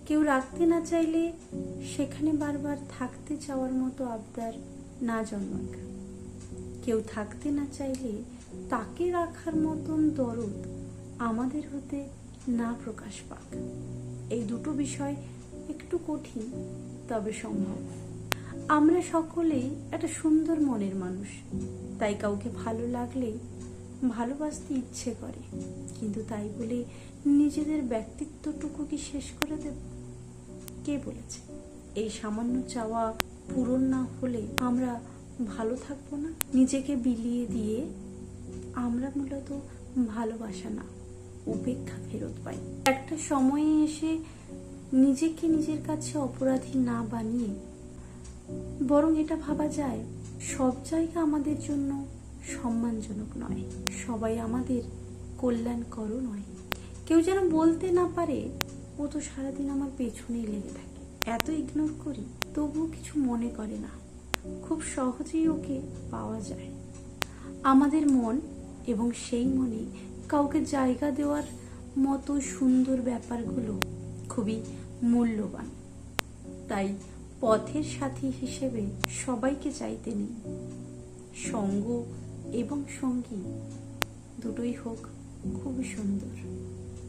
কেউ রাখতে না চাইলে সেখানে বারবার থাকতে চাওয়ার মতো আবদার না জন্মাক, কেউ থাকতে না চাইলে তাকে রাখার মতন দরদ আমাদের হতে না প্রকাশ পাক। এই দুটো বিষয় একটু কঠিন, তবে সম্ভব। আমরা সকলেই একটা সুন্দর মনের মানুষ, তাই কাউকে ভালো লাগলে ভালোবাসতে ইচ্ছে করে, কিন্তু তাই বলে নিজেদের ব্যক্তিত্বটুকু কি শেষ করে দেব? কে বলেছে এই সামান্য চাওয়া পূরণ না হলে আমরা ভালো থাকবো না? নিজেকে বিলিয়ে দিয়ে আমরা মূলত ভালোবাসা না, উপেক্ষা ফেরত পাই। একটা সময়ে এসে নিজেকে নিজের কাছে অপরাধী না বানিয়ে বরং এটা ভাবা যায়, সব জায়গা আমাদের জন্য সম্মানজনক নয়, সবাই আমাদের কল্যাণকরও নয়। কেউ যেন বলতে না পারে ও তো সারাদিন আমার পেছনেই লেগে থাকে, এত ইগনোর করি তবুও কিছু মনে করে না, খুব সহজেই ওকে পাওয়া যায়। আমাদের মন এবং সেই মনে কাউকে জায়গা দেওয়ার মতো সুন্দর ব্যাপারগুলো খুবই মূল্যবান। তাই পথের সাথী হিসেবে সবাইকে চাইতে নেই, সঙ্গ এবং সঙ্গী দুটোই হোক খুবই সুন্দর।